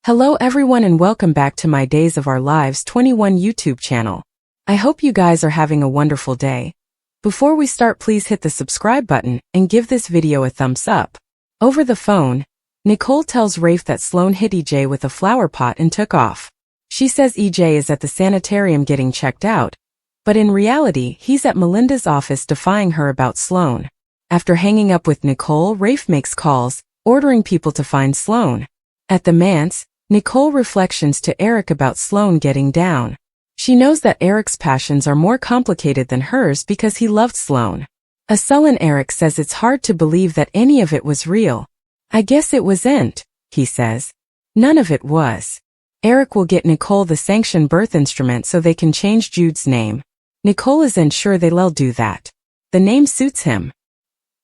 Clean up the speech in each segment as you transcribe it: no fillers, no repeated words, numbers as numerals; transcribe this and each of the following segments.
Hello everyone and welcome back to my Days of Our Lives 21 YouTube channel. I hope you guys are having a wonderful day. Before we start, please hit the subscribe button and give this video a thumbs up. Over the phone, Nicole tells Rafe that Sloane hit EJ with a flower pot and took off. She says EJ is at the sanitarium getting checked out, but in reality he's at Melinda's office defying her about Sloane. After hanging up with Nicole, Rafe makes calls, ordering people to find Sloane. At the manse, Nicole reflections to Eric about Sloane getting down. She knows that Eric's passions are more complicated than hers because he loved Sloane. A sullen Eric says it's hard to believe that any of it was real. I guess it wasn't, he says. None of it was. Eric will get Nicole the sanctioned birth instrument so they can change Jude's name. Nicole isn't sure they'll do that. The name suits him.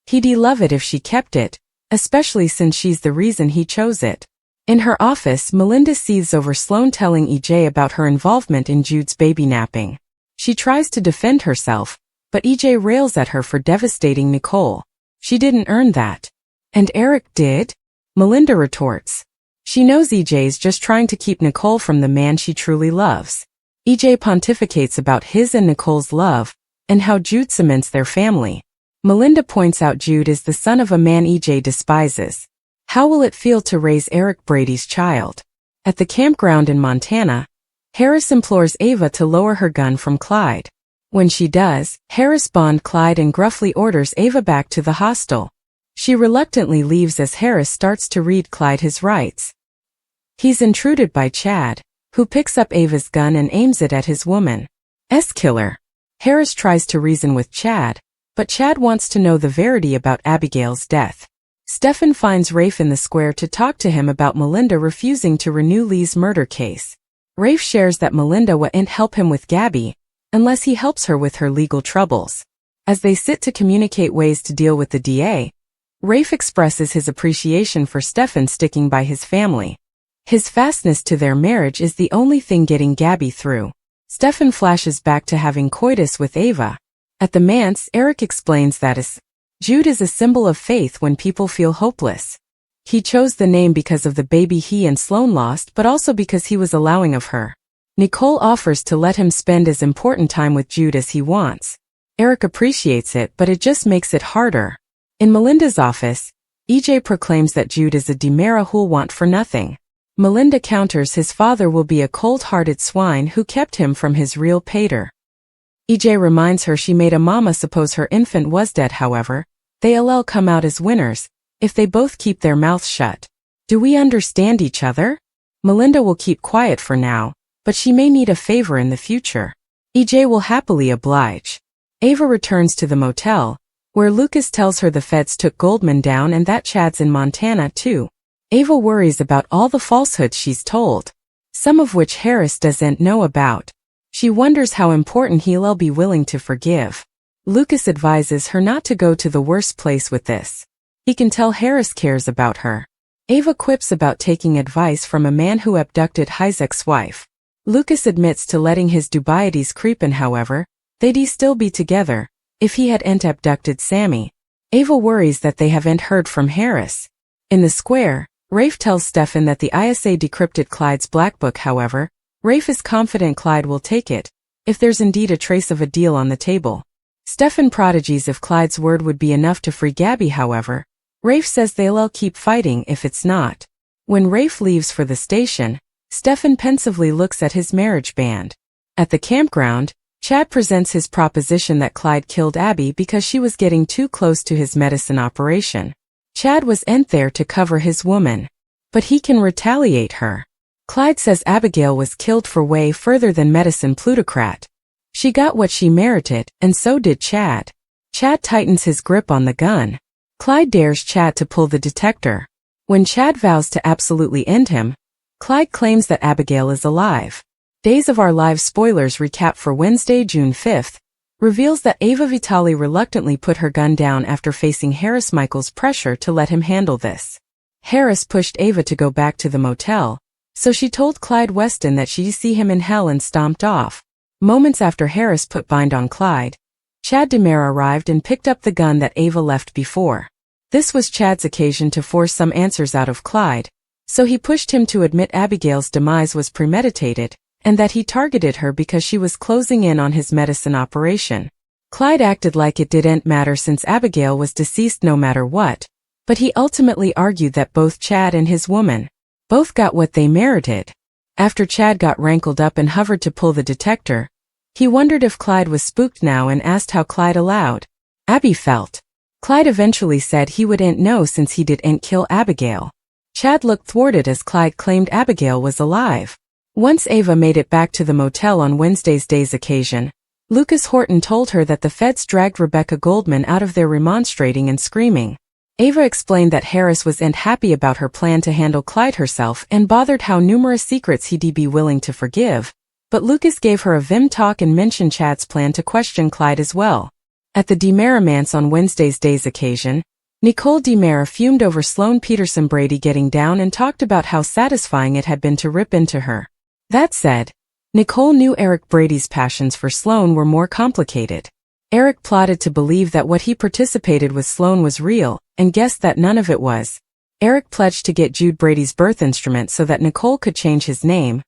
He'd love it if she kept it, especially since she's the reason he chose it. In her office, Melinda seethes over Sloane telling EJ about her involvement in Jude's baby napping. She tries to defend herself, but EJ rails at her for devastating Nicole. She didn't earn that. And Eric did? Melinda retorts. She knows EJ's just trying to keep Nicole from the man she truly loves. EJ pontificates about his and Nicole's love, and how Jude cements their family. Melinda points out Jude is the son of a man EJ despises. How will it feel to raise Eric Brady's child? At the campground in Montana, Harris implores Ava to lower her gun from Clyde. When she does, Harris bonds Clyde and gruffly orders Ava back to the hostel. She reluctantly leaves as Harris starts to read Clyde his rights. He's intruded by Chad, who picks up Ava's gun and aims it at his woman's killer. Harris tries to reason with Chad, but Chad wants to know the verity about Abigail's death. Stefan finds Rafe in the square to talk to him about Melinda refusing to renew Lee's murder case. Rafe shares that Melinda won't help him with Gabby, unless he helps her with her legal troubles. As they sit to communicate ways to deal with the DA, Rafe expresses his appreciation for Stefan sticking by his family. His fastness to their marriage is the only thing getting Gabby through. Stefan flashes back to having coitus with Ava. At the manse, Eric explains that Jude is a symbol of faith when people feel hopeless. He chose the name because of the baby he and Sloane lost, but also because he was allowing of her. Nicole offers to let him spend as important time with Jude as he wants. Eric appreciates it, but it just makes it harder. In Melinda's office, EJ proclaims that Jude is a demera who'll want for nothing. Melinda counters his father will be a cold-hearted swine who kept him from his real pater. EJ reminds her she made a mama suppose her infant was dead. However, they'll come out as winners if they both keep their mouths shut. Do we understand each other? Melinda will keep quiet for now, but she may need a favor in the future. EJ will happily oblige. Ava returns to the motel, where Lucas tells her the feds took Goldman down and that Chad's in Montana too. Ava worries about all the falsehoods she's told, some of which Harris doesn't know about. She wonders how important he'll be willing to forgive. Lucas advises her not to go to the worst place with this. He can tell Harris cares about her. Ava quips about taking advice from a man who abducted Hi's ex-wife. Lucas admits to letting his dubieties creep in. However, they'd still be together if he hadn't abducted Sammy. Ava worries that they haven't heard from Harris. In the square, Rafe tells Stefan that the ISA decrypted Clyde's black book. However, Rafe is confident Clyde will take it, if there's indeed a trace of a deal on the table. Stefan prodigies if Clyde's word would be enough to free Gabby. However, Rafe says they'll keep fighting if it's not. When Rafe leaves for the station, Stefan pensively looks at his marriage band. At the campground, Chad presents his proposition that Clyde killed Abby because she was getting too close to his medicine operation. Chad wasn't there to cover his woman, but he can retaliate her. Clyde says Abigail was killed for way further than medicine plutocrat. She got what she merited, and so did Chad. Chad tightens his grip on the gun. Clyde dares Chad to pull the detector. When Chad vows to absolutely end him, Clyde claims that Abigail is alive. Days of Our Lives spoilers recap for Wednesday, June 5th, reveals that Ava Vitale reluctantly put her gun down after facing Harris Michael's pressure to let him handle this. Harris pushed Ava to go back to the motel, so she told Clyde Weston that she'd see him in hell and stomped off. Moments after Harris put bind on Clyde, Chad Demera arrived and picked up the gun that Ava left before. This was Chad's occasion to force some answers out of Clyde, So he pushed him to admit Abigail's demise was premeditated, and that he targeted her because she was closing in on his medicine operation. Clyde acted like it didn't matter since Abigail was deceased no matter what, but he ultimately argued that both Chad and his woman both got what they merited. After Chad got rankled up and hovered to pull the detector, he wondered if Clyde was spooked now and asked how Clyde allowed Abby felt. Clyde eventually said he wouldn't know since he didn't kill Abigail. Chad looked thwarted as Clyde claimed Abigail was alive. Once Ava made it back to the motel on Wednesday's day's occasion, Lucas Horton told her that the feds dragged Rebecca Goldman out of there remonstrating and screaming. Ava explained that Harris wasn't happy about her plan to handle Clyde herself and bothered how numerous secrets he'd be willing to forgive, but Lucas gave her a vim talk and mentioned Chad's plan to question Clyde as well. At the DeMaramance on Wednesday's day's occasion, Nicole DeMara fumed over Sloan Peterson Brady getting down and talked about how satisfying it had been to rip into her. That said, Nicole knew Eric Brady's passions for Sloan were more complicated. Eric plotted to believe that what he participated with Sloan was real, and guessed that none of it was. Eric pledged to get Jude Brady's birth instrument so that Nicole could change his name,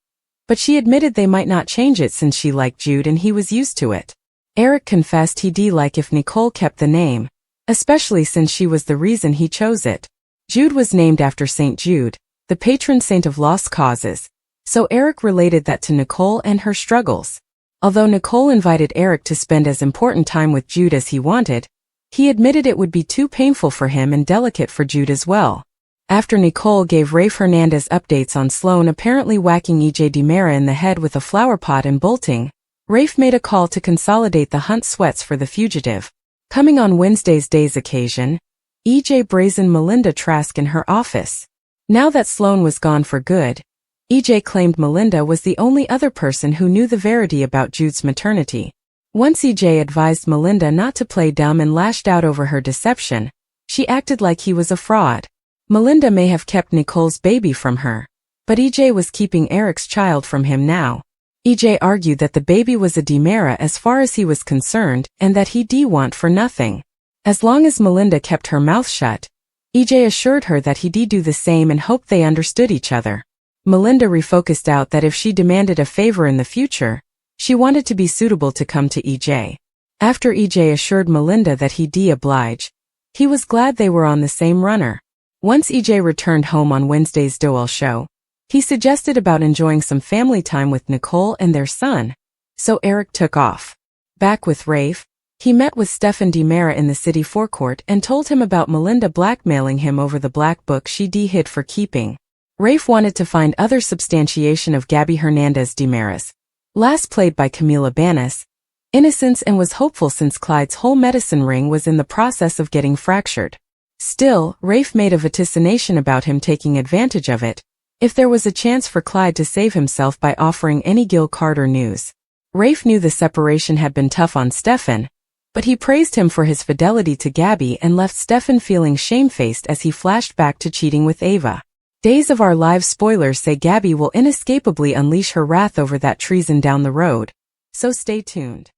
but she admitted they might not change it since she liked Jude and he was used to it. Eric confessed he'd like if Nicole kept the name, especially since she was the reason he chose it. Jude was named after St. Jude, the patron saint of lost causes, so Eric related that to Nicole and her struggles. Although Nicole invited Eric to spend as important time with Jude as he wanted, he admitted it would be too painful for him and delicate for Jude as well. After Nicole gave Rafe Hernandez updates on Sloan apparently whacking E.J. DeMara in the head with a flower pot and bolting, Rafe made a call to consolidate the hunt sweats for the fugitive. Coming on Wednesday's day's occasion, E.J. brazened Melinda Trask in her office. Now that Sloan was gone for good, E.J. claimed Melinda was the only other person who knew the verity about Jude's maternity. Once E.J. advised Melinda not to play dumb and lashed out over her deception, she acted like he was a fraud. Melinda may have kept Nicole's baby from her, but E.J. was keeping Eric's child from him now. E.J. argued that the baby was a DeMara as far as he was concerned and that he'd want for nothing. As long as Melinda kept her mouth shut, E.J. assured her that he'd do the same and hoped they understood each other. Melinda refocused out that if she demanded a favor in the future, she wanted to be suitable to come to E.J. After E.J. assured Melinda that he'd oblige, he was glad they were on the same runner. Once E.J. returned home on Wednesday's Doel show, he suggested about enjoying some family time with Nicole and their son, so Eric took off. Back with Rafe, he met with Stephen DeMara in the city forecourt and told him about Melinda blackmailing him over the black book she'd hid for keeping. Rafe wanted to find other substantiation of Gabby Hernandez DeMara's, last played by Camila Banus, innocence and was hopeful since Clyde's whole medicine ring was in the process of getting fractured. Still, Rafe made a vaticination about him taking advantage of it, if there was a chance for Clyde to save himself by offering any Gil Carter news. Rafe knew the separation had been tough on Stephen, but he praised him for his fidelity to Gabby and left Stephen feeling shamefaced as he flashed back to cheating with Ava. Days of Our Lives spoilers say Gabby will inescapably unleash her wrath over that treason down the road, so stay tuned.